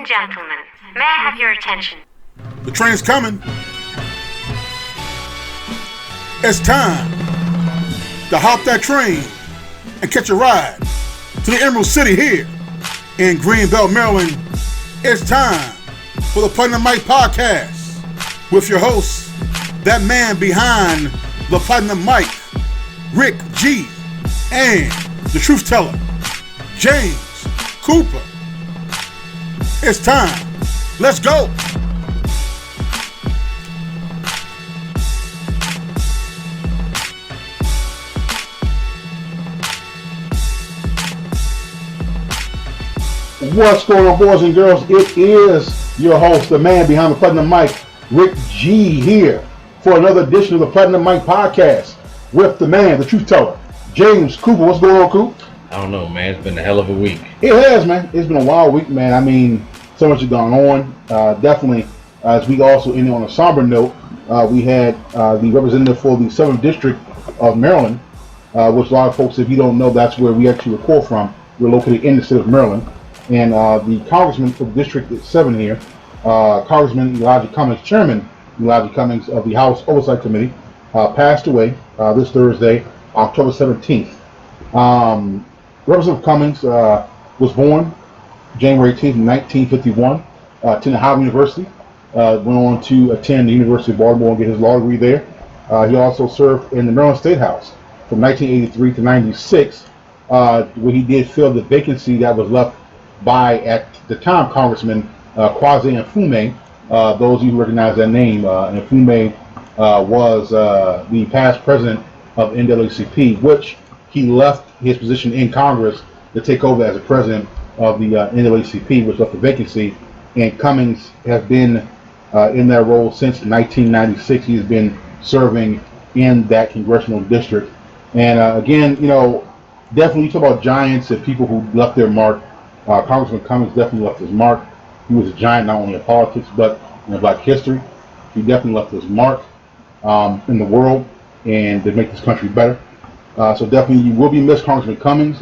gentlemen, may I have your attention? The train's coming. It's time to hop that train and catch a ride to the Emerald City here in Greenbelt, Maryland. It's time for the Platinum Mic Podcast with your host, that man behind the Platinum Mic, Rick G, and the truth teller, James Cooper. It's time. Let's go. What's going on, boys and girls? It is your host, the man behind the Platinum Mic, Rick G, here for another edition of the Platinum Mic Podcast with the man, the truth teller, James Cooper. What's going on, Coop? I don't know, man. It's been a hell of a week. It has, man. It's been a wild week, man. I mean, so much has gone on. Definitely, as we also ended on a somber note, we had the representative for the 7th District of Maryland, which a lot of folks, if you don't know, that's where we actually record from. We're located in the state of Maryland. And the congressman for the District 7 here, Congressman Elijah Cummings, Chairman Elijah Cummings of the House Oversight Committee, passed away this Thursday, October 17th. Representative Cummings was born January 18th, 1951, attended Howard University, went on to attend the University of Baltimore and get his law degree there. He also served in the Maryland State House from 1983 to 96, where he did fill the vacancy that was left by, at the time, Congressman Kwasi Mfume. Those of you who recognize that name, Mfume was the past president of NAACP, which he left his position in Congress to take over as the president of the NAACP, which left the vacancy. And Cummings has been in that role since 1996. He has been serving in that congressional district. And again, you know, definitely you talk about giants and people who left their mark. Congressman Cummings definitely left his mark. He was a giant not only in politics but in Black history. He definitely left his mark in the world and to make this country better. So definitely you will be missed, Congressman Cummings.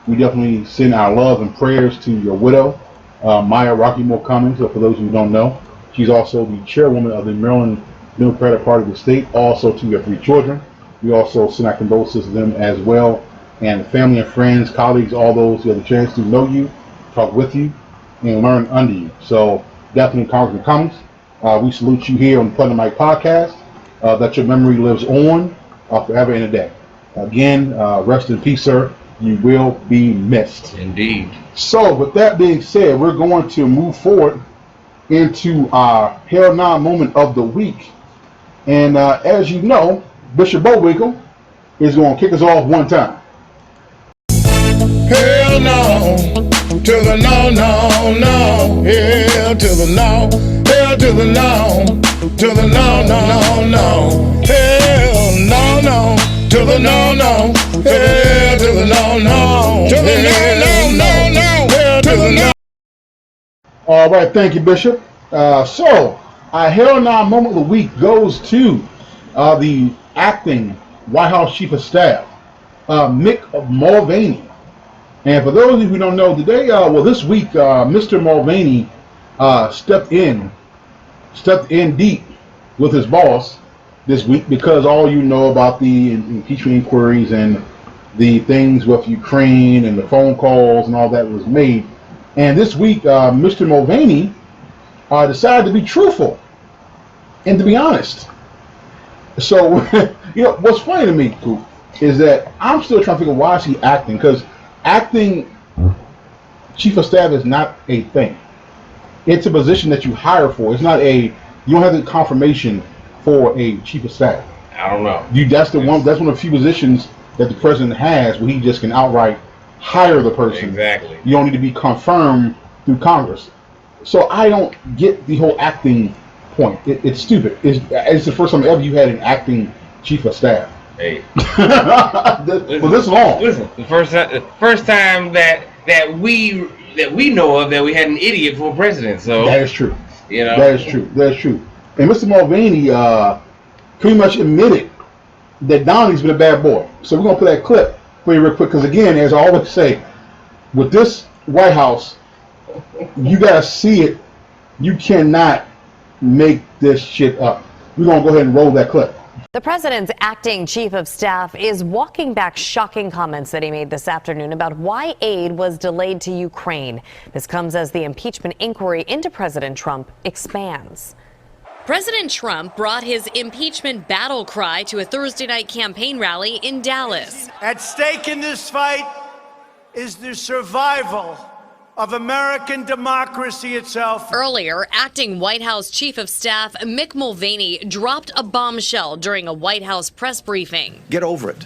We definitely send our love and prayers to your widow, Maya Rocky Moore Cummings. So for those who don't know, she's also the chairwoman of the Maryland Democratic Party of the state, also to your 3 children. We also send our condolences to them as well, and family and friends, colleagues, all those who have the chance to know you, talk with you, and learn under you. So definitely, Congressman Cummings, we salute you here on the Platinum Mic Podcast, that your memory lives on forever and a day. Again, rest in peace, sir. You will be missed. Indeed. So with that being said, we're going to move forward into our Hell Nah moment of the week. And as you know, Bishop Bowinkle is going to kick us off one time. Hell no, to the no, no, no. Hell to the no, hell to the no, to the no, no, no. Hell no, no, to the no, no. Hell to the no, no, to the no, no, no, no. Hell to the no. All right, thank you, Bishop. So, our Hell Nah moment of the week goes to the acting White House Chief of Staff, Mick Mulvaney. And for those of you who don't know, today, this week, Mr. Mulvaney stepped in deep with his boss this week, because all you know about the impeachment inquiries and the things with Ukraine and the phone calls and all that was made. And this week, Mr. Mulvaney decided to be truthful and to be honest. So, you know, what's funny to me, Coop, is that I'm still trying to figure why is he acting, because acting chief of staff is not a thing. It's a position that you hire for. It's not you don't have the confirmation for a chief of staff. I don't know. That's one of the few positions that the president has where he just can outright hire the person. Exactly. You don't need to be confirmed through Congress. So I don't get the whole acting point. It's stupid. It's the first time ever you had an acting chief of staff. Hey. For this long. Listen, the first time that we know of that we had an idiot for president. So that is true. You know. That is true. And Mr. Mulvaney pretty much admitted that Donnie's been a bad boy. So we're gonna play that clip for you real quick, because again, as I always say, with this White House, You gotta see it. You cannot make this shit up. We're gonna go ahead and roll that clip. The president's acting chief of staff is walking back shocking comments that he made this afternoon about why aid was delayed to Ukraine. This comes as the impeachment inquiry into President Trump expands. President Trump brought his impeachment battle cry to a Thursday night campaign rally in Dallas. At stake in this fight is the survival of American democracy itself. Earlier, acting White House Chief of Staff Mick Mulvaney dropped a bombshell during a White House press briefing. Get over it.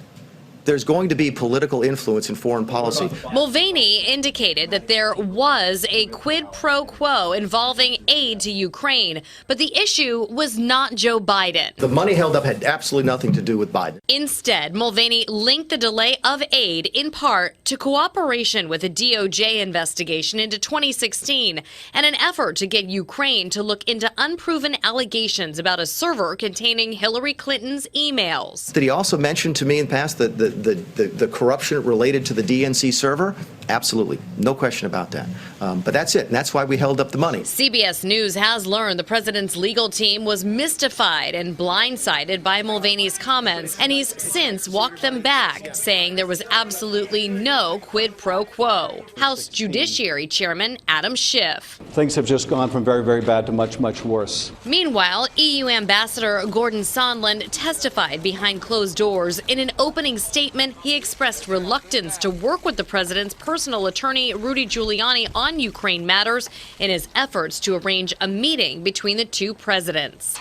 There's going to be political influence in foreign policy. Mulvaney indicated that there was a quid pro quo involving aid to Ukraine, but the issue was not Joe Biden. The money held up had absolutely nothing to do with Biden. Instead, Mulvaney linked the delay of aid in part to cooperation with a DOJ investigation into 2016 and an effort to get Ukraine to look into unproven allegations about a server containing Hillary Clinton's emails. Did he also mention to me in the past that the corruption related to the DNC server? Absolutely. No question about that. But that's it. And that's why we held up the money. CBS News has learned the president's legal team was mystified and blindsided by Mulvaney's comments, and he's since walked them back, saying there was absolutely no quid pro quo. House Judiciary Chairman Adam Schiff. Things have just gone from very, very bad to much, much worse. Meanwhile, EU Ambassador Gordon Sondland testified behind closed doors. In an opening statement, he expressed reluctance to work with the president's personal attorney, Rudy Giuliani, on Ukraine matters in his efforts to arrange a meeting between the two presidents.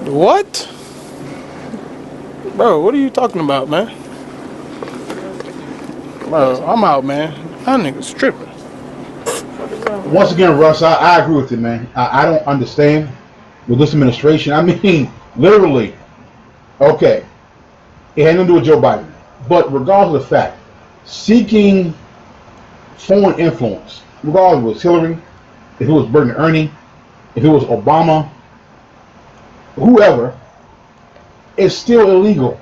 What? Bro, what are you talking about, man? Bro, I'm out, man. That nigga's tripping. Once again, Russ, I agree with you, man. I don't understand with this administration. I mean, literally, okay, it had nothing to do with Joe Biden. But regardless of the fact, seeking foreign influence, regardless if it was Hillary, if it was Bernie Ernie, if it was Obama, whoever, it's still illegal.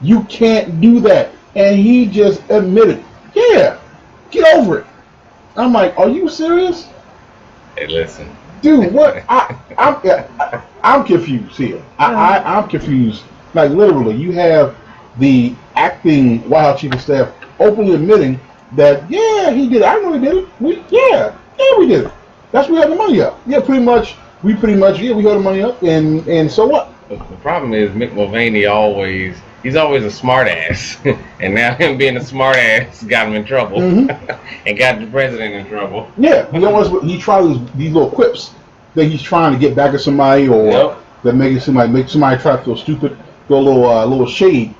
You can't do that. And he just admitted, yeah, get over it. I'm like, are you serious? Hey, listen. Dude, what? I'm confused here. I'm confused. Like, literally, you have the acting White House Chief of Staff openly admitting that, yeah, he did it. I know he did it. We did it. That's where we had the money up. Yeah, we held the money up, and so what? The problem is Mick Mulvaney he's always a smart ass. And now him being a smart ass got him in trouble. And got the president in trouble. Yeah, he tried these little quips that he's trying to get back at somebody, or that make somebody try to feel stupid, go a little shade.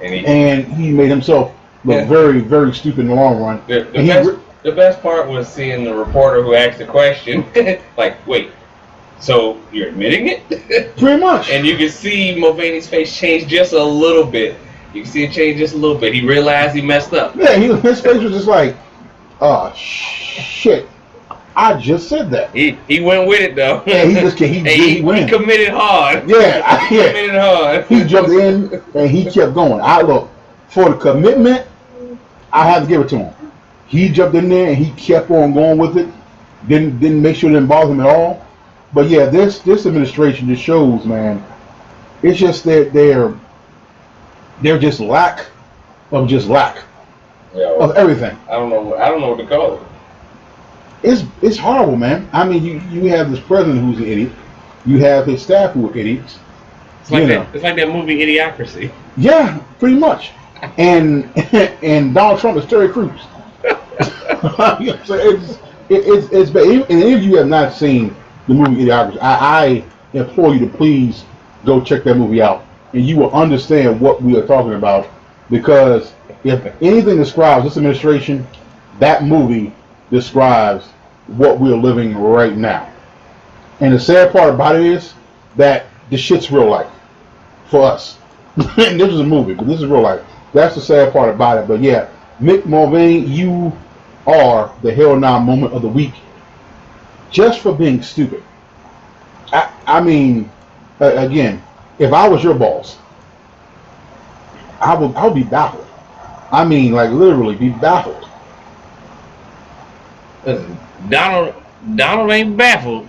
And he made himself look very, very stupid in the long run. The best part was seeing the reporter who asked the question, like, wait, so you're admitting it? Pretty much. And you can see Mulvaney's face change just a little bit. You can see it change just a little bit. He realized he messed up. Yeah, his face was just like, oh, shit. I just said that. He went with it, though. Yeah, he went. He committed hard. Yeah, he committed hard. He jumped in and he kept going. Look, for the commitment, I have to give it to him. He jumped in there and he kept on going with it. Didn't make sure it didn't bother him at all. But yeah, this administration just shows, man. It's just that they're just lack of everything. I don't know what to call it. It's horrible, man. I mean, you have this president who's an idiot. You have his staff who are idiots. It's like that movie Idiocracy. Yeah, pretty much. And Donald Trump is Terry Crews. So it's bad. And if you have not seen the movie Idiocracy, I implore you to please go check that movie out, and you will understand what we are talking about. Because if anything describes this administration, that movie describes what we're living right now. And the sad part about it is that this shit's real life for us. And this is a movie, but this is real life. That's the sad part about it. But yeah, Mick Mulvaney, you are the hell nah moment of the week, just for being stupid. I mean, again, if I was your boss, I would be baffled. I mean, like, literally be baffled. Listen, Donald ain't baffled.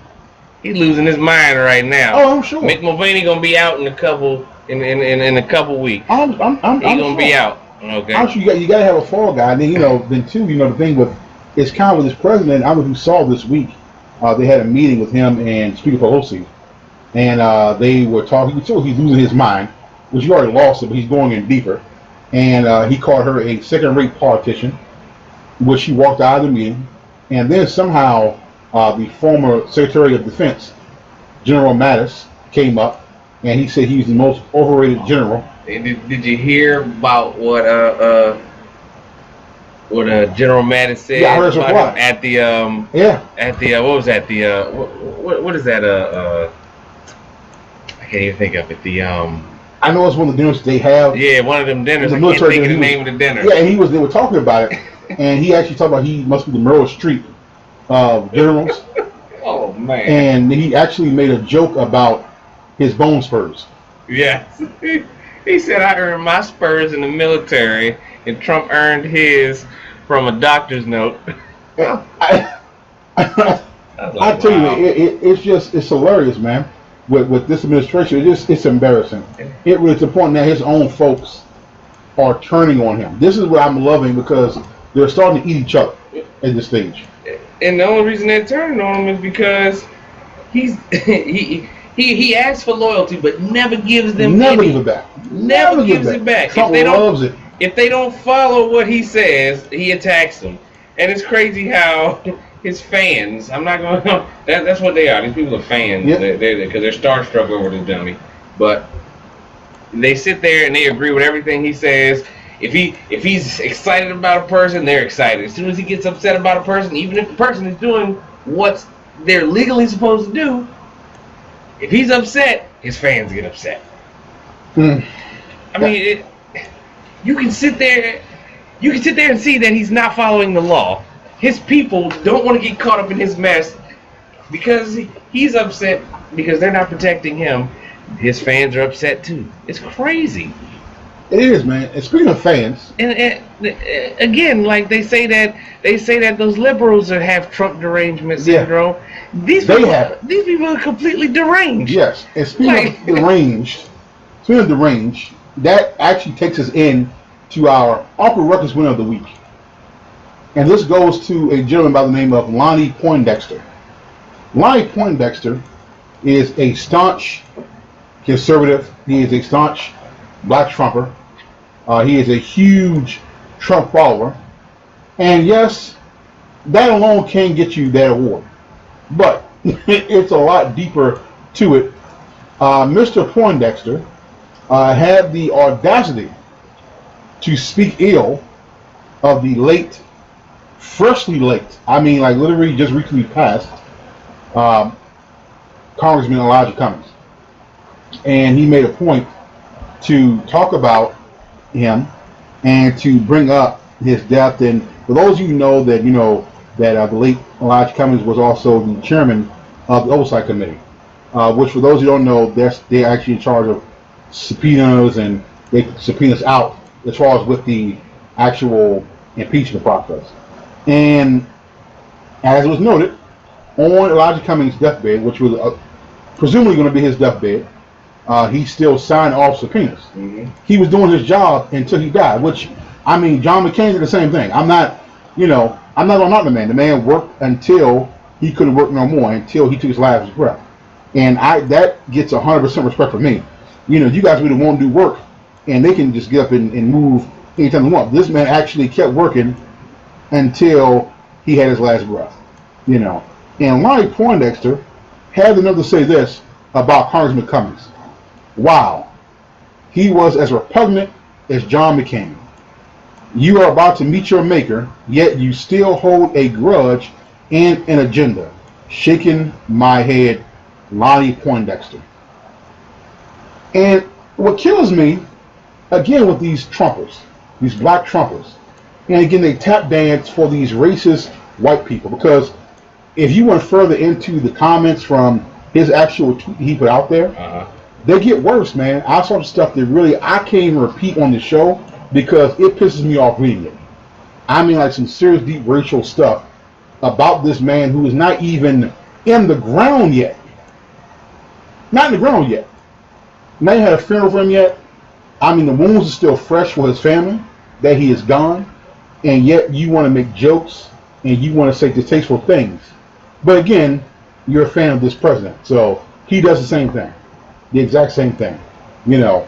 He's losing his mind right now. Oh, I'm sure. Mick Mulvaney gonna be out in a couple weeks. I'm He's gonna be out. Okay. I'm sure you gotta have a fall guy. And then then too, the thing with it's kind of with this president. I don't know if you saw this week. They had a meeting with him and Speaker Pelosi, and they were talking. You he's losing his mind, which he already lost it, but he's going in deeper. And he called her a second-rate politician, which she walked out of the meeting. And then somehow the former Secretary of Defense, General Mattis, came up, and he said he's the most overrated general. Did you hear about what General Mattis said? Yeah, I heard about him at the at the what was that what is that I can't even think of it. I know it's one of the dinners they have. Yeah, one of them dinners. The I can't think of the name of the dinner. Yeah, and they were talking about it, and he actually talked about he must be the Meryl Streep of generals. Oh man! And he actually made a joke about his bone spurs. Yes, he said I earned my spurs in the military, and Trump earned his from a doctor's note. I tell you, it's hilarious, man. With this administration, it's embarrassing. It really to the point now his own folks are turning on him. This is what I'm loving because they're starting to eat each other at this stage. And the only reason they're turning on him is because he asks for loyalty, but never gives them Never give it back. Never gives it back. Trump loves it. If they don't follow what he says, he attacks them. And it's crazy how his fans, I'm not going to, that's what they are. These people are fans. Yep. Because they're starstruck over this dummy. But they sit there and they agree with everything he says. If he's excited about a person, they're excited. As soon as he gets upset about a person, even if the person is doing what they're legally supposed to do, if he's upset, his fans get upset. I mean, you can sit there and see that he's not following the law. His people don't want to get caught up in his mess because he's upset because they're not protecting him. His fans are upset too. It's crazy. It is, man. And speaking of fans, and again, like they say that those liberals that have Trump derangement syndrome. These people are completely deranged. Yes, and speaking of deranged, that actually takes us in to our Uncle Ruckus winner of the week. And this goes to a gentleman by the name of Lonnie Poindexter. Lonnie Poindexter is a staunch conservative. He is a staunch black Trumper. He is a huge Trump follower. And yes, that alone can get you that award. But it's a lot deeper to it. Mr. Poindexter had the audacity to speak ill of the freshly late, I mean like literally just recently passed, Congressman Elijah Cummings. And he made a point to talk about him and to bring up his death. And for those of you who know that, the late Elijah Cummings was also the chairman of the Oversight Committee, which for those who don't know, they're actually in charge of subpoenas, and they subpoena us out as far as with the actual impeachment process. And as was noted, on Elijah Cummings' deathbed, which was presumably going to be his deathbed, he still signed off subpoenas. Mm-hmm. He was doing his job until he died, which, I mean, John McCain did the same thing. I'm not going to knock the man. The man worked until he couldn't work no more, until he took his last breath. And that gets 100% respect from me. You guys really won't do work, and they can just get up and move anytime they want. This man actually kept working until he had his last breath. And Lonnie Poindexter had the nerve to say this about Congressman Cummings. Wow, he was as repugnant as John McCain. You are about to meet your maker, yet you still hold a grudge and an agenda. Shaking my head, Lonnie Poindexter. And what kills me, again, with these Trumpers, these black Trumpers, and again, they tap dance for these racist white people, because if you went further into the comments from his actual tweet he put out there, they get worse, man. I saw the stuff that really I can't even repeat on the show because it pisses me off reading it. I mean, like some serious deep racial stuff about this man who is not even in the ground yet. Not in the ground yet. Not even had a funeral for him yet. I mean, the wounds are still fresh for his family that he is gone, and yet you want to make jokes and you want to say distasteful things. But again, you're a fan of this president, so he does the same thing, the exact same thing. You know.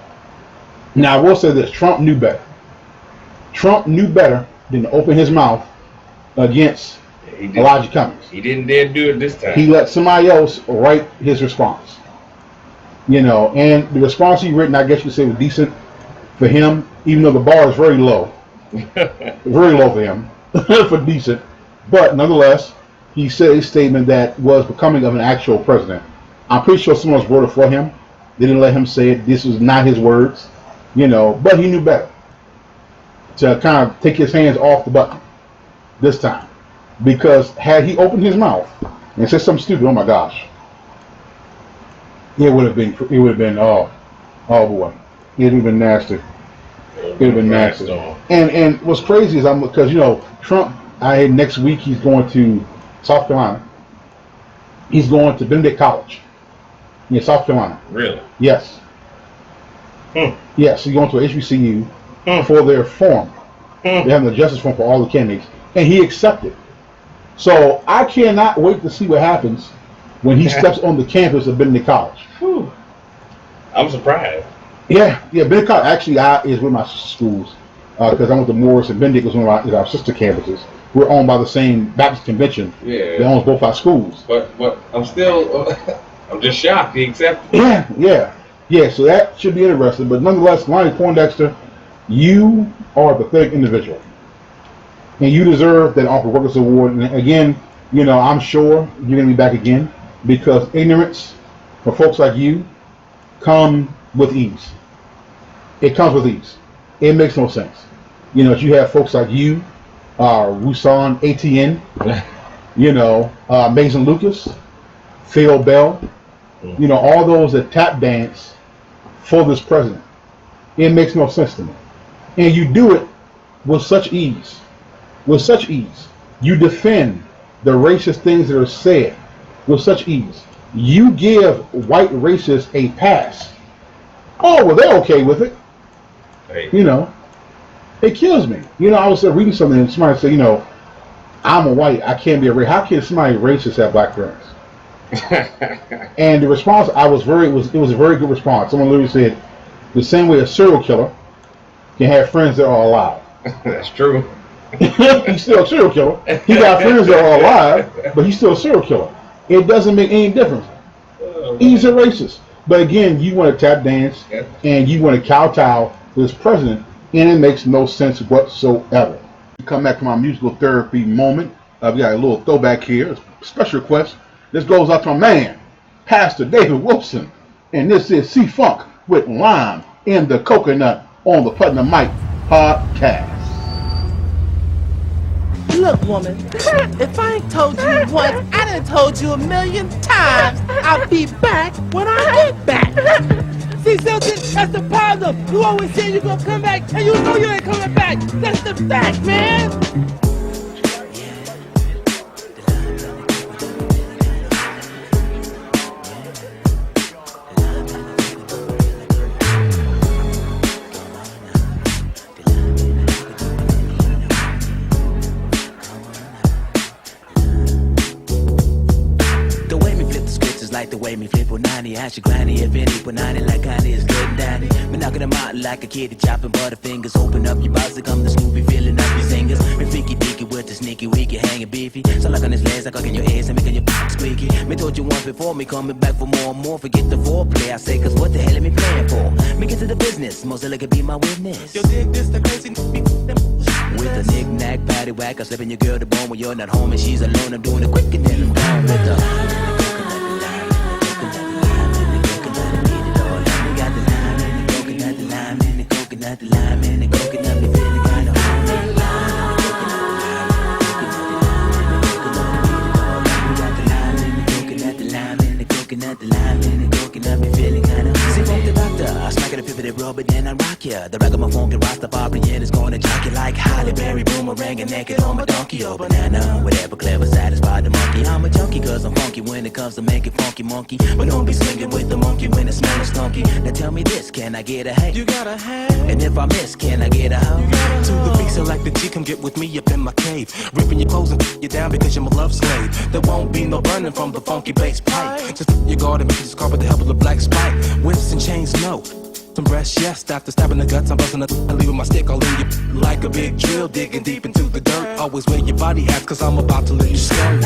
Now I will say this: Trump knew better. Trump knew better than to open his mouth against Elijah Cummings. He didn't dare do it this time. He let somebody else write his response. You know, and the response he written, I guess you could say, was decent for him, even though the bar is very low. Very low for him, for decent. But nonetheless, he said a statement that was becoming of an actual president. I'm pretty sure someone else wrote it for him. They didn't let him say it. This was not his words, you know, but he knew better to kind of take his hands off the button this time. Because had he opened his mouth and said something stupid, oh my gosh, it would have been, oh boy, it would have been nasty. It would have been nasty. And what's crazy is because, you know, Trump, next week he's going to South Carolina. He's going to Benedict College in South Carolina. Really? Yes. Yes, he's going to a HBCU for their forum. They're having a justice forum for all the candidates, and he accepted. So I cannot wait to see what happens when he steps on the campus of Benedict College. Whew. I'm surprised. Yeah, Benedict College actually is one of my schools because I went to Morris, and Benedict was one of our sister campuses. We're owned by the same Baptist convention. Yeah. They own both our schools. But I'm still, I'm just shocked he accepted. Yeah. So that should be interesting. But nonetheless, Lonnie Poindexter, you are a pathetic individual, and you deserve that Uncle Ruckus Award. And again, you know, I'm sure you're gonna be back again because ignorance for folks like you come with ease. It comes with ease. It makes no sense. You know, you have folks like you, Rusan ATN, you know, Mason Lucas, Phil Bell, you know, all those that tap dance for this president. It makes no sense to me. And you do it with such ease. With such ease. You defend the racist things that are said with such ease. You give white racists a pass. Oh, well, they're okay with it. Hey. You know, it kills me. You know, I was reading something and somebody said, you know, I'm a white, I can't be a racist. How can somebody racist have black friends? And the response it was a very good response. Someone literally said, the same way a serial killer can have friends that are alive. That's true. He's still a serial killer. He got friends that are alive, but he's still a serial killer. It doesn't make any difference. He's a racist. But again, you want to tap dance and you want to kowtow to this president, and it makes no sense whatsoever. Come back to my musical therapy moment. We got a little throwback here, a special request. This goes out to my man, Pastor David Wilson, and this is C-Funk with Lime in the Coconut on the Putnam Mic podcast. Look, woman, if I ain't told you once, I done told you 1,000,000 times. I'll be back when I get back. See, something? That's the problem. You always say you're gonna come back, and you know you ain't coming back. That's the fact, man. Like the way me flip on 90, I should grind it if it ain't 90 like Connie is getting down it. Me knocking them out like a kitty chopping butterfingers. Open up your box to come to Snoopy, filling up your singers. Me freaky dicky with the sneaky wicky hanging beefy. So like on his legs, I cock in your ass and making your squeaky. Me told you once before, me coming back for more and more. Forget the foreplay, I say, cause what the hell am me playing for? Me get to the business, Mozilla could be my witness. Yo, dig this, the crazy with a knick-knack, patty whack, I slipping your girl the bone when you're not home and she's alone. I'm doing it quick and then I'm gone with the the lime and the coconut, me feeling kinda homey. The lime and the coconut, me feeling kinda. See, from the doctor, I smack it a pivot, rub it, then I rock shock ya. The ragamuffin funky Rastafarian is gonna jock you like Halle Berry, boomerang and naked on my donkey. Oh banana, whatever clever satisfy the monkey. I'm a junkie cause I'm funky when it comes to making funky monkey. But don't be swinging with the monkey when it smells skunky. Now tell me this, can I get a hey? You got a hand. And if I miss, can I get a hoe? To the beat, so like the G, come get with me up in my cave. Ripping your clothes and you down because you're my love slave. There won't be no burning from the funky bass pipe. Just your guard and make this car with the help of the black spike. Whips and chains, no. Some breasts, yes. After stabbing the guts, I'm busting and leaving my stick all in you like a big drill, digging deep into the dirt. Always where your body at, cause I'm about to let you skirt.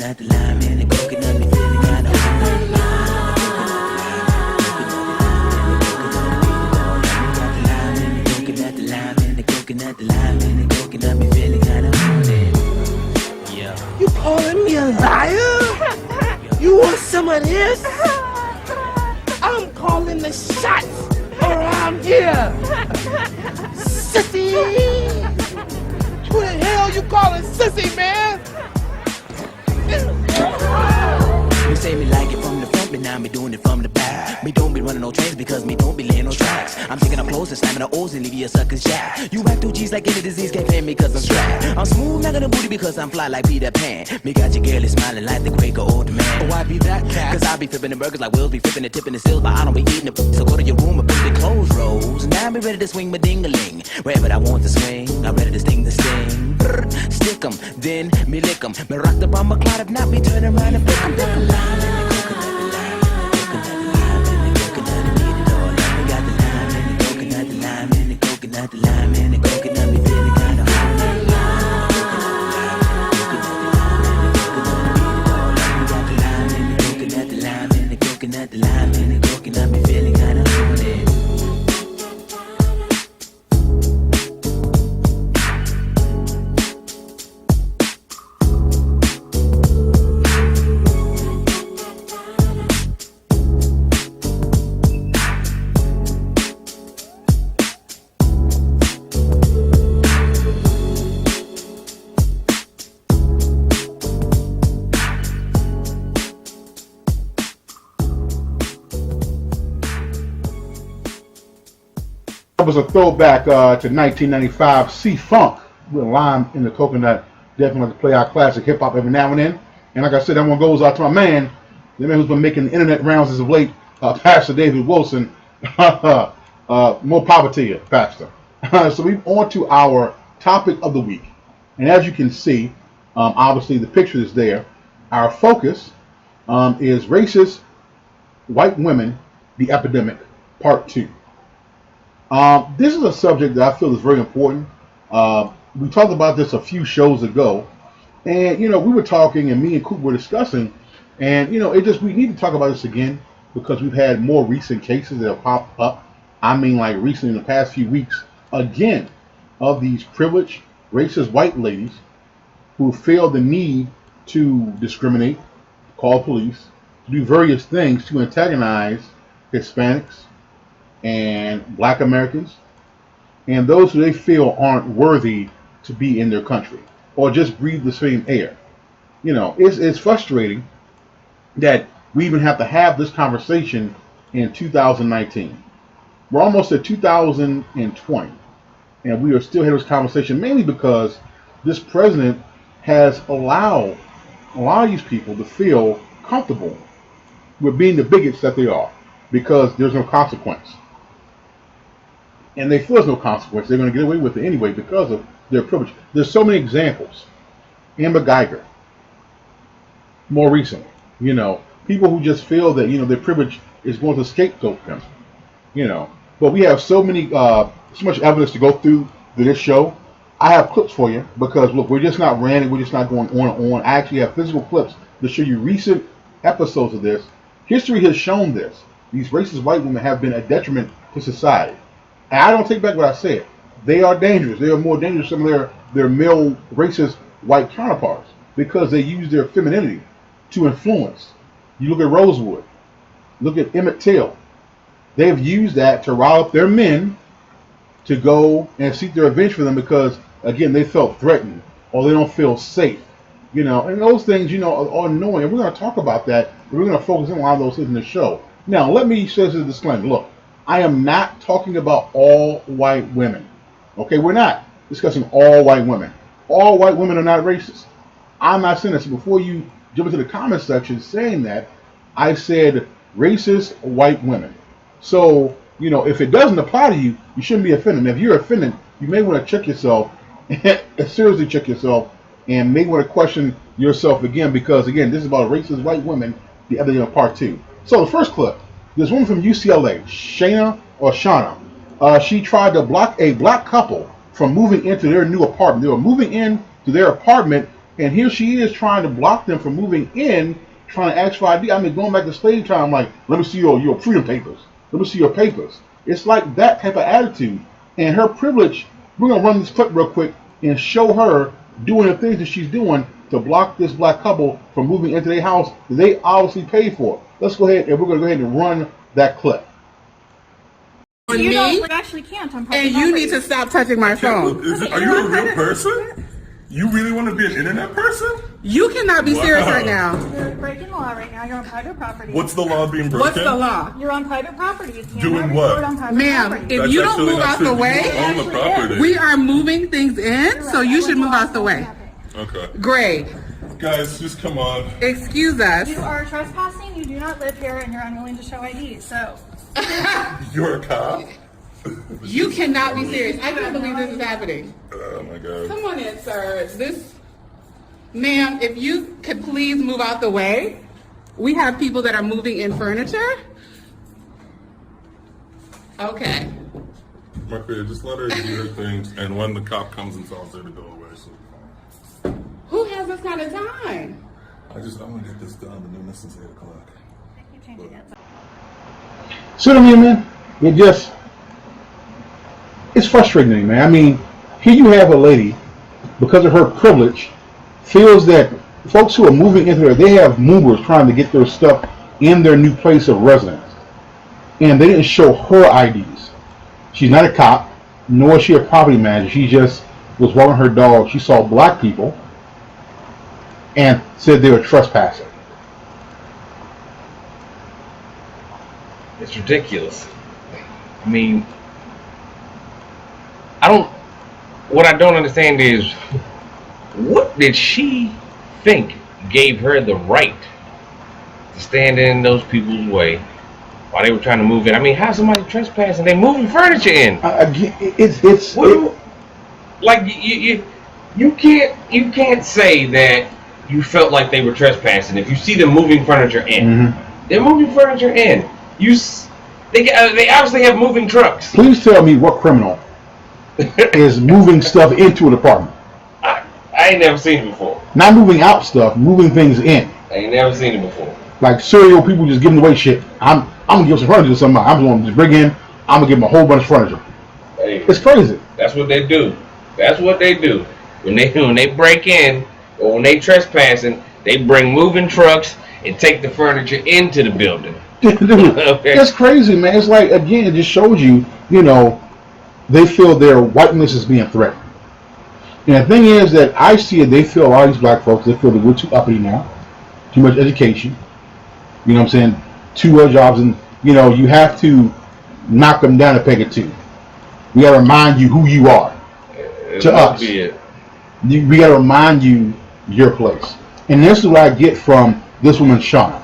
The lime and the coconut, me feeling kind of the lime and the coconut, me feeling kind of haunted. Yeah. You calling me a liar? You want some of this? I'm calling the shots around here. Sissy! Who the hell you calling sissy, man? You say me like it from the front, but now me doing it from the back. Me don't be running no trains because me don't be laying no tracks. I'm taking up close and slamming the O's and leave you a sucker's jack. You act 2 G's like any disease can't pay me cause I'm strapped. I'm smooth, not gonna booty because I'm fly like Peter Pan. Me got your girlie smiling like the Quaker old man. Oh, I be that cat. Cause I be flipping the burgers like Will's be flipping the tipping the silver. I don't be eating it, so go to your room and put the clothes rolls. Now I'm ready to swing my ding-a-ling. Wherever I want to swing, I'm ready to sting the sting. Brr, stick 'em, then me lick 'em. Me rock the bomb, my cloud, if not me turn around and flick 'em. The lime and the coconut, me feeling kind of haunted. The lime and the coconut, me feeling kind of haunted. That was a throwback to 1995 C-Funk with Lime in the Coconut. Definitely like to play our classic hip-hop every now and then. And like I said, that one goes out to my man, the man who's been making the internet rounds as of late, Pastor David Wilson. More power to you, Pastor. So we're on to our topic of the week. And as you can see, obviously the picture is there. Our focus is racist white women, the epidemic, part 2. This is a subject that I feel is very important. We talked about this a few shows ago, and we were talking, and me and Coop were discussing, and we need to talk about this again because we've had more recent cases that have popped up. I mean, like recently in the past few weeks, again, of these privileged, racist white ladies who feel the need to discriminate, call police, to do various things to antagonize Hispanics and Black Americans and those who they feel aren't worthy to be in their country or just breathe the same air. It's frustrating that we even have to have this conversation in 2019. We're almost at 2020 and we are still having this conversation mainly because this president has allowed these people to feel comfortable with being the bigots that they are because there's no consequence. And they feel there's no consequence. They're going to get away with it anyway because of their privilege. There's so many examples. Amber Geiger, more recently, people who just feel that, their privilege is going to scapegoat them, But we have so much evidence to go through this show. I have clips for you because, look, we're just not ranting. We're just not going on and on. I actually have physical clips to show you recent episodes of this. History has shown this. These racist white women have been a detriment to society. And I don't take back what I said. They are dangerous. They are more dangerous than their male racist white counterparts because they use their femininity to influence. You look at Rosewood. Look at Emmett Till. They've used that to rile up their men to go and seek their revenge for them because, again, they felt threatened or they don't feel safe. You know, and those things, you know, are annoying. And we're going to talk about that. We're going to focus on a lot of those things in the show. Now, let me say this as a disclaimer. Look, I am not talking about all white women. Okay, we're not discussing all white women. All white women are not racist. I'm not saying that. So before you jump into the comment section saying that, I said racist white women. So, you know, if it doesn't apply to you, you shouldn't be offended. And if you're offended, you may want to check yourself, seriously check yourself, and may want to question yourself again, because again, this is about racist white women, the other day, part 2. So the first clip, this woman from UCLA, Shauna, she tried to block a black couple from moving into their new apartment. They were moving in to their apartment, and here she is trying to block them from moving in, trying to ask for ID. I mean, going back to slave time, like, let me see your freedom papers. Let me see your papers. It's like that type of attitude. And her privilege, we're going to run this clip real quick and show her doing the things that she's doing to block this black couple from moving into their house that they obviously paid for. Let's go ahead and we're going to go ahead and run that clip. You actually can't on private property. You need to stop touching my phone. Are you a real person? You really want to be an internet person? You cannot be serious right now. You're breaking the law right now. You're on private property. What's the law being broken? What's the law? You're on private property. You can't doing what? Ma'am, if you don't move out the way, we are moving things in, so you should move out the way. Okay. Great. Guys, just come on. Excuse us. You are trespassing. You do not live here, and you're unwilling to show ID. So. You're a cop? You cannot be serious. I can't believe this is happening. Oh my God. Come on in, sir. Ma'am, if you could please move out the way. We have people that are moving in furniture. Okay. Marcia, just let her do her things, and when the cop comes and tells her to go away, she'll be fine. Who has this kind of time? I want to get this done. Been doing this since 8 o'clock. See what I mean, man? It's frustrating to me, man. I mean, here you have a lady, because of her privilege, feels that folks who are moving into there, they have movers trying to get their stuff in their new place of residence. And they didn't show her IDs. She's not a cop, nor is she a property manager. She just was walking her dog. She saw black people and said they were trespassing. It's ridiculous. I mean, what I don't understand is, what did she think gave her the right to stand in those people's way while they were trying to move in? I mean, how's somebody trespassing? They moving furniture in. You can't say that you felt like they were trespassing if you see them moving furniture in. Mm-hmm. They're moving furniture in. They obviously have moving trucks. Please tell me what criminal is moving stuff into an apartment. I ain't never seen it before. Not moving out stuff, moving things in. I ain't never seen it before. Like serial people just giving away shit. I'm gonna give some furniture to somebody. I'm gonna just bring in. I'm gonna give them a whole bunch of furniture. Hey, it's crazy. That's what they do. That's what they do. When they break in or when they trespassing, they bring moving trucks and take the furniture into the building. Dude, okay. That's crazy, man. It's like, again, it just shows you, they feel their whiteness is being threatened. And the thing is that I see it, they feel, a lot of these black folks, they feel that we're too uppity now, too much education, you know what I'm saying, too much jobs, and, you have to knock them down a peg or two. We got to remind you who you are. To us. We got to remind you your place. And this is what I get from this woman, Shauna,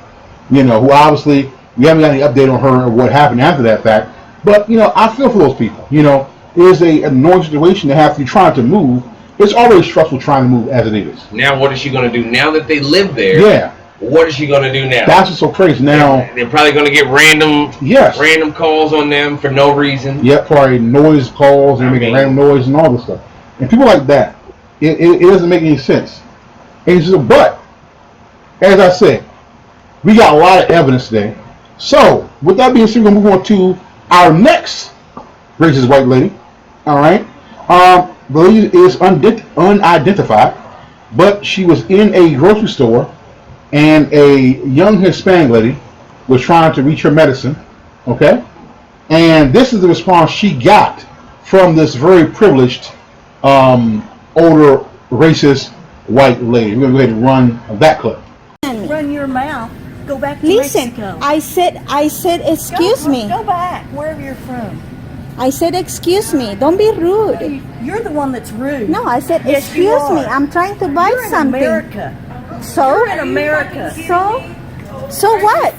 who obviously, we haven't got any update on her or what happened after that fact. But, I feel for those people. It is a annoying situation to have to be trying to move. It's always stressful trying to move as it is. Now, what is she going to do? Now that they live there, yeah. What is she going to do now? That's what's so crazy. Now, they're probably going to get random calls on them for no reason. Yeah, probably noise calls and making random noise and all this stuff. And people like that, it doesn't make any sense. But, as I said, we got a lot of evidence today. So, with that being said, we're going to move on to our next racist white lady. All right. The lady is unidentified, but she was in a grocery store, and a young Hispanic lady was trying to reach her medicine. Okay. And this is the response she got from this very privileged, older, racist white lady. We're going to go ahead and run that clip. Run your mouth. Go back to Listen, Mexico. I said, excuse me. Go back, wherever you're from. I said, excuse me. Don't be rude. You're the one that's rude. No, I said, Yes, you excuse me. are. I'm trying to buy You're in something. America. So? You're in America. So what?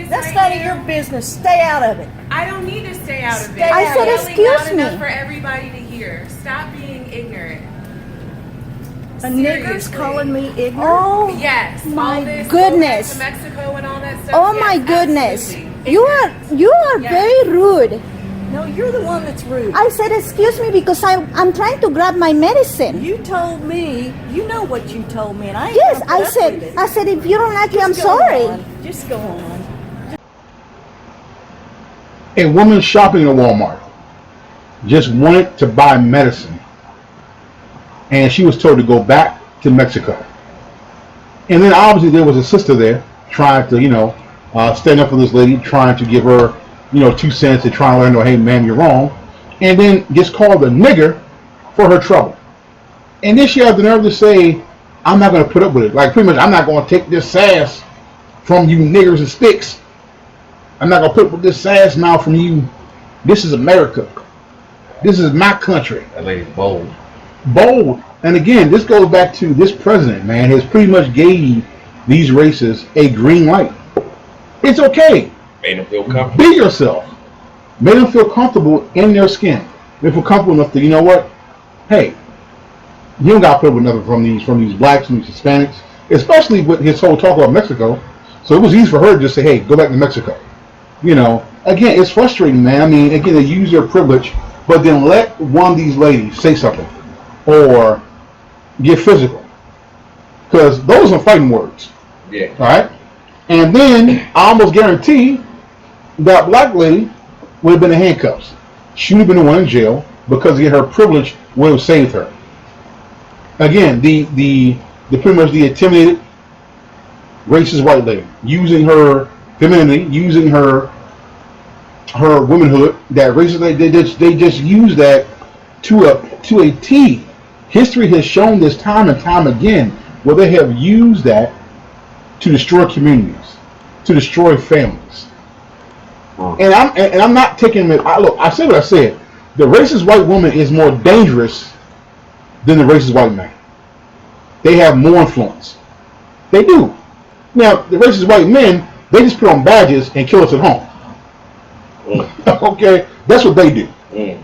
That's none of your business. Stay out of it. I don't need to stay out of it. I said, Yelling excuse loud me. enough for everybody to hear. Stop being ignorant. A nigger's calling me ignorant? Oh, Yes. my all this goodness. going back to Mexico and all that stuff. Oh yes, my goodness. absolutely. You are Yes. very rude. No, you're the one that's rude. I said, excuse me, because I'm trying to grab my medicine. You told me, you know what you told me, and I ain't Yes, gonna I put up with it. said, if you don't like it, I'm Just go sorry. on. Just go on. A woman shopping at Walmart just wanted to buy medicine, and she was told to go back to Mexico. And then obviously there was a sister there trying to, stand up for this lady, trying to give her, 2 cents and trying to let her know, hey, ma'am, you're wrong. And then just called a nigger for her trouble. And then she had the nerve to say, I'm not going to put up with it. Like, pretty much, I'm not going to take this sass from you niggers and sticks. I'm not going to put up with this sass mouth from you. This is America. This is my country. That lady's bold. Bold. And again, this goes back to this president, man, has pretty much gave these races a green light. It's okay. Made them feel comfortable. Be yourself. Made them feel comfortable in their skin. They feel comfortable enough to, you know what? Hey, you don't got to put up with nothing from these blacks and these Hispanics, especially with his whole talk about Mexico. So it was easy for her to just say, hey, go back to Mexico. Again, it's frustrating, man. I mean, again, they use their privilege, but then let one of these ladies say something or get physical, because those are fighting words. Yeah. All right. And then I almost guarantee that black lady would have been in handcuffs. She would have been the one in jail because again, her privilege would have saved her. Again, the pretty much the intimidated racist white lady using her femininity, using her womanhood. That racist lady, they just use that to a T. History has shown this time and time again where they have used that to destroy communities, to destroy families. And I'm not taking it. Look, I said what I said. The racist white woman is more dangerous than the racist white man. They have more influence. They do. Now, the racist white men, they just put on badges and kill us at home. Okay, that's what they do.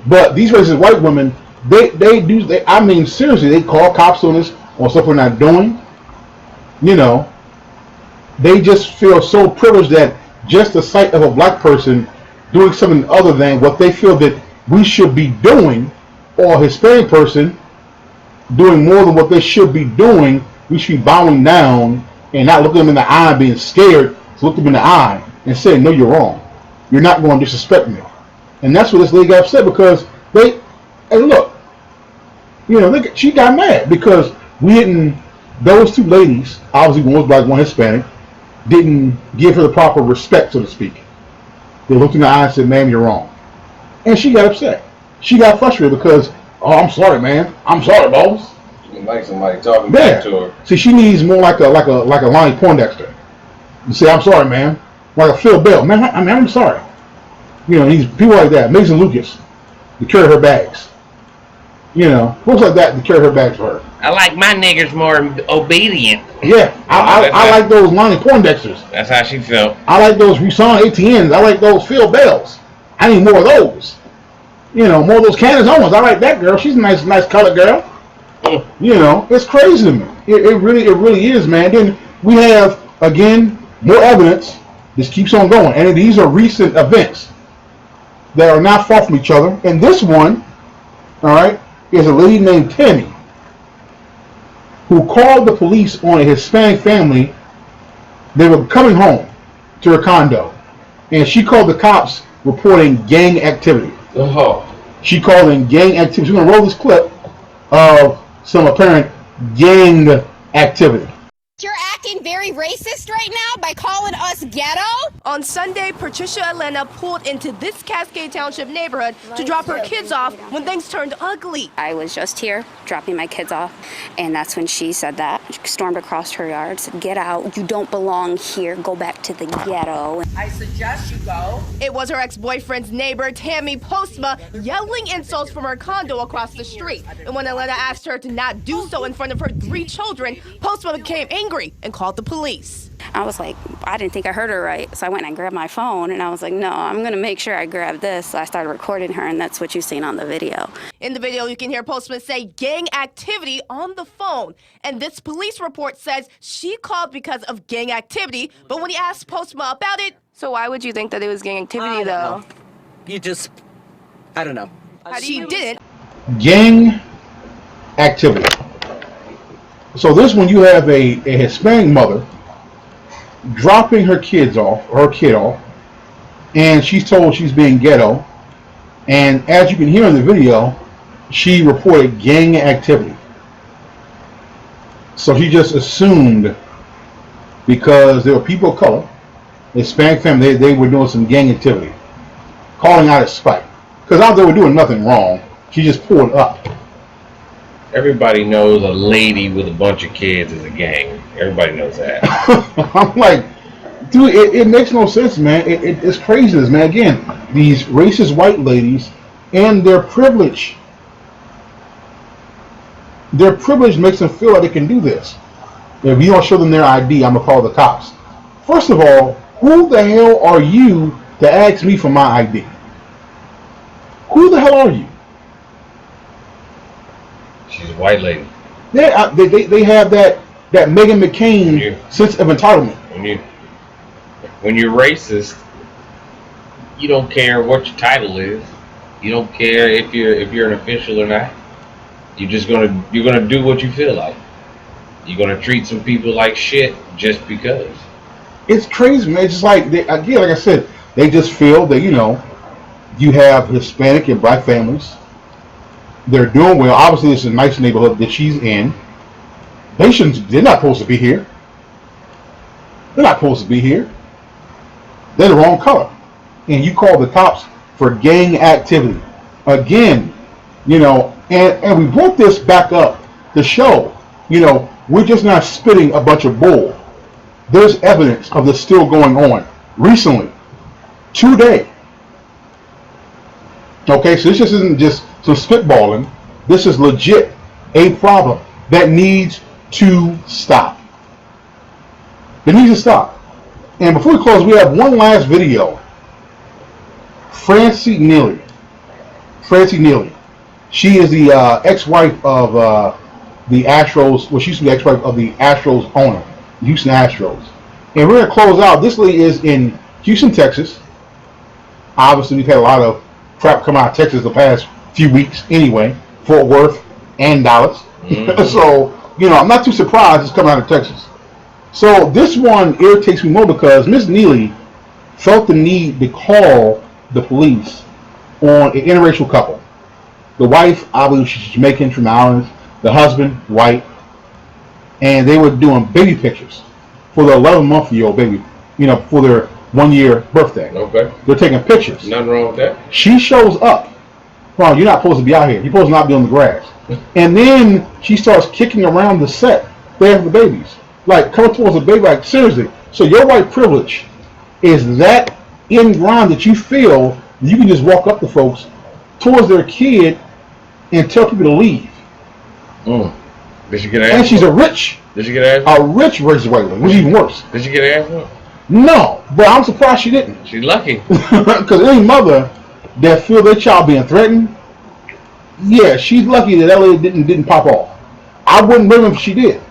But these racist white women, they do. I mean, seriously, they call cops on us on stuff we're not doing. They just feel so privileged that just the sight of a black person doing something other than what they feel that we should be doing, or a Hispanic person doing more than what they should be doing, we should be bowing down and not looking them in the eye, being scared to look them in the eye and say, no, you're wrong. You're not going to disrespect me. And that's what this lady got upset because hey, look, she got mad because we didn't, those two ladies, obviously one was black, one Hispanic, didn't give her the proper respect, so to speak. They looked in the eye and said, ma'am, you're wrong. And she got upset. She got frustrated because, oh, I'm sorry, man. I'm sorry, boss. She didn't like somebody talking back to her. See, she needs more like a Lonnie Poindexter. You say, I'm sorry, man. Like a Phil Bell. Man, I'm sorry. These people like that. Mason Lucas to carry her bags. Folks like that to carry her bags for her. I like my niggers more obedient. Yeah, I like those Lonnie Poindexters. That's how she felt. I like those Rusan ATNs. I like those Phil Bells. I need more of those. More of those Candace Owens. I like that girl. She's a nice colored girl. It's crazy to me. It really is, man. Then we have, again, more evidence. This keeps on going. And these are recent events that are not far from each other. And this one, all right, is a lady named Tammy who called the police on a Hispanic family. They were coming home to her condo, and she called the cops reporting gang activity. She called in gang activity. We're going to roll this clip of some apparent gang activity. You're acting very racist right now by calling us this ghetto? On Sunday, Patricia Elena pulled into this Cascade Township neighborhood to drop her kids off when things turned ugly. I was just here dropping my kids off, and that's when she said that. She stormed across her yard, said, "Get out, you don't belong here, go back to the ghetto." I suggest you go. It was her ex-boyfriend's neighbor, Tammy Postma, yelling insults from her condo across the street. And when Elena asked her to not do so in front of her 3 children, Postma became angry and called the police. I was like, I didn't think I heard her right, so I went and I grabbed my phone, and I was like, no, I'm gonna make sure I grab this. So I started recording her, and that's what you've seen on the video. In the video, you can hear Postman say gang activity on the phone. And this police report says she called because of gang activity, but when he asked Postma about it, so why would you think that it was gang activity, though? You just, I don't know. She didn't. Gang activity. So this one, you have a Hispanic mother dropping her kid off, and she's told she's being ghetto. And as you can hear in the video, she reported gang activity. So she just assumed because there were people of color, Hispanic family, they were doing some gang activity, calling out of spite. Because out there were doing nothing wrong. She just pulled up. Everybody knows a lady with a bunch of kids is a gang. Everybody knows that. I'm like, dude, it makes no sense, man. It's craziness, man. Again, these racist white ladies and their privilege. Their privilege makes them feel like they can do this. If you don't show them their ID, I'm going to call the cops. First of all, who the hell are you to ask me for my ID? Who the hell are you? She's a white lady. Yeah, they have that Meghan McCain sense of entitlement. When you're racist, you don't care what your title is. You don't care if you're an official or not. You're gonna do what you feel like. You're gonna treat some people like shit just because. It's crazy, man. It's just like like I said, they just feel that you have Hispanic and black families. They're doing well. Obviously, it's a nice neighborhood that she's in. They're not supposed to be here. They're not supposed to be here. They're the wrong color. And you call the cops for gang activity. Again, and we brought this back up to show, we're just not spitting a bunch of bull. There's evidence of this still going on recently, today. Okay, so this just isn't just some spitballing. This is legit a problem that needs to stop. It needs to stop. And before we close, we have one last video. Francie Neely. She is the ex-wife of the Astros. Well, she used to be the ex-wife of the Astros owner, the Houston Astros. And we're going to close out. This lady is in Houston, Texas. Obviously, we've had a lot of crap come out of Texas the past few weeks anyway. Fort Worth and Dallas. So, I'm not too surprised it's coming out of Texas. So this one irritates me more because Miss Neely felt the need to call the police on an interracial couple. The wife, obviously, she's Jamaican from the islands. The husband, white. And they were doing baby pictures for their 11-month-old baby, for their 1-year birthday. Okay. They're taking pictures. Nothing wrong with that. She shows up. Well, you're not supposed to be out here. You're supposed to not be on the grass. And then she starts kicking around the set there for the babies. Like, coming towards the baby, like, seriously. So your white privilege is that ingrained that you feel you can just walk up to folks towards their kid and tell people to leave. Did she get asked? And she's a rich. Did she get asked? A rich racist white lady, which is even worse. Did she get asked? No, but I'm surprised she didn't. She's lucky. Because any mother that feel their child being threatened, yeah, she's lucky that lady didn't pop off. I wouldn't blame her if she did.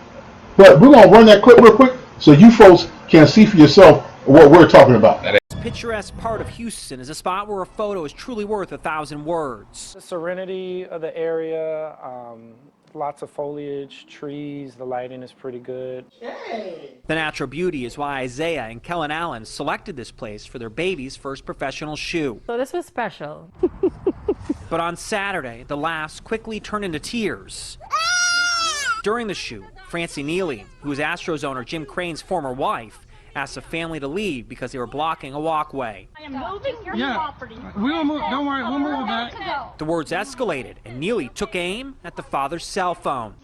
But we're gonna run that clip real quick so you folks can see for yourself what we're talking about. This picturesque part of Houston is a spot where a photo is truly worth 1,000 words. The serenity of the area, lots of foliage, trees, the lighting is pretty good. The natural beauty is why Isaiah and Kellen Allen selected this place for their baby's first professional shoe. So this was special. But on Saturday, the laughs quickly turned into tears. During the shoot, Francie Neely, who is Astros owner Jim Crane's former wife, asked the family to leave because they were blocking a walkway. I am moving your Yeah. property. We'll move. Don't worry. We'll move back. The words escalated, and Neely took aim at the father's cell phone.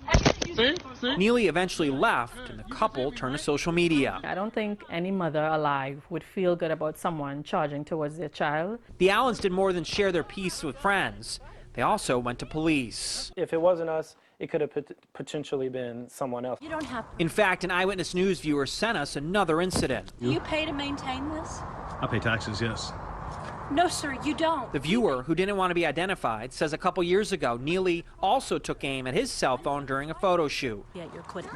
See? Neely eventually left, and the couple turned to social media. I don't think any mother alive would feel good about someone charging towards their child. The Allens did more than share their piece with friends. They also went to police. If it wasn't us, it could have potentially been someone else. You don't have. In fact, an Eyewitness News viewer sent us another incident. Do you pay to maintain this? I pay taxes, yes. No, sir, you don't. The viewer, who didn't want to be identified, says a couple years ago, Neely also took aim at his cell phone during a photo shoot. Yeah, you're quitting.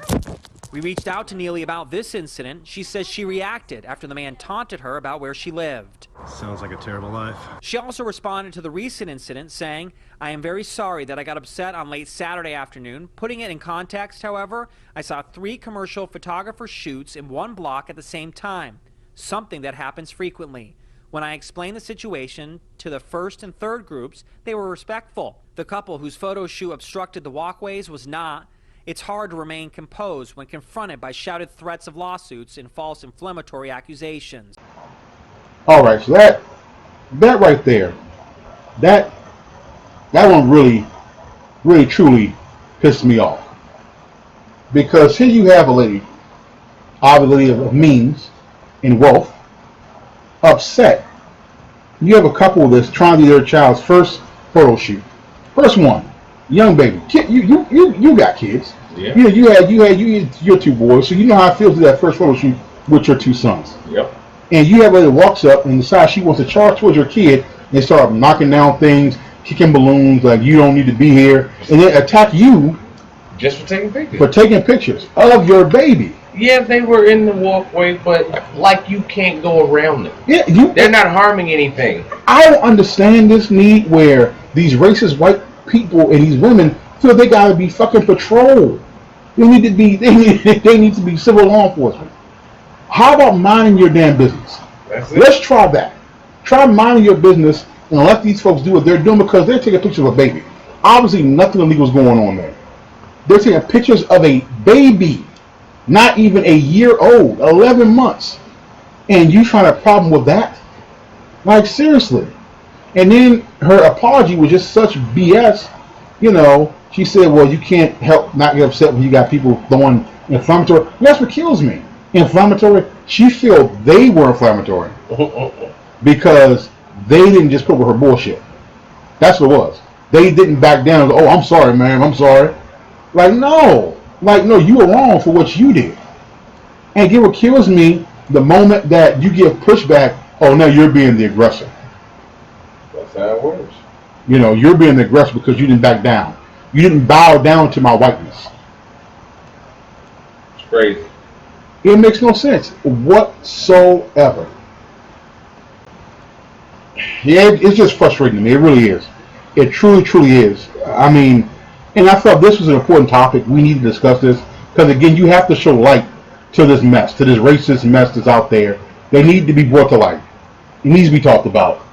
We reached out to Neely about this incident. She says she reacted after the man taunted her about where she lived. Sounds like a terrible life. She also responded to the recent incident saying, I am very sorry that I got upset on late Saturday afternoon. Putting it in context, however, I saw 3 commercial photographer shoots in one block at the same time, something that happens frequently. When I explained the situation to the first and third groups, they were respectful. The couple whose photo shoot obstructed the walkways was not. It's hard to remain composed when confronted by shouted threats of lawsuits and false inflammatory accusations. All right, so that right there, that one really truly pissed me off, because here you have a lady, obviously of means and wealth, upset. You have a couple that's trying to do their child's first photo shoot, first one, young baby. Kid, you got kids. Yeah. You had your 2 boys, so you know how it feels to do that first photo shoot with your 2 sons. Yep. And you have a lady that walks up and decides she wants to charge towards your kid and start knocking down things, kicking balloons like you don't need to be here, and then attack you just for taking pictures. Of your baby. Yeah, they were in the walkway, but like you can't go around them. Yeah, they're not harming anything. I don't understand this need where these racist white people and these women feel they gotta be fucking patrol. They need to be civil law enforcement. How about minding your damn business? That's it. Let's try that. Try minding your business and let these folks do what they're doing, because they're taking pictures of a baby. Obviously nothing illegal is going on there. They're taking pictures of a baby, not even a year old, 11 months. And you find a problem with that? Like, seriously. And then her apology was just such BS. You know, she said, well, you can't help not get upset when you got people throwing inflammatory. That's what kills me. Inflammatory. She feel they were inflammatory because they didn't just put with her bullshit. That's what it was. They didn't back down and go, oh, I'm sorry, ma'am, I'm sorry. Like, no, you were wrong for what you did. And it what kills me, the moment that you give pushback, oh, now you're being the aggressor. That's how it works. You know, you're being the aggressor because you didn't back down. You didn't bow down to my whiteness. It's crazy. It makes no sense whatsoever. Yeah, it's just frustrating to me. It really is. It truly is. I mean, and I felt this was an important topic. We need to discuss this because, again, you have to show light to this mess, to this racist mess that's out there. They need to be brought to light. It needs to be talked about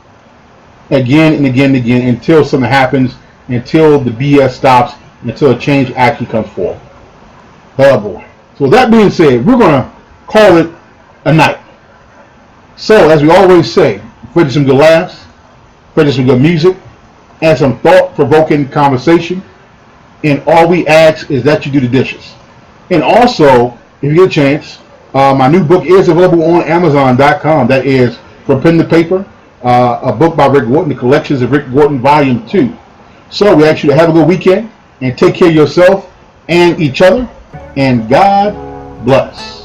again and again and again until something happens, until the BS stops, until a change actually comes forth. Oh boy. So that being said, we're going to call it a night. So, as we always say, for some good laughs, for some good music, and some thought-provoking conversation. And all we ask is that you do the dishes. And also, if you get a chance, my new book is available on Amazon.com. That is From Pen to Paper, a book by Rick Wharton, the Collections of Rick Wharton, Volume 2. So we ask you to have a good weekend and take care of yourself and each other. And God bless.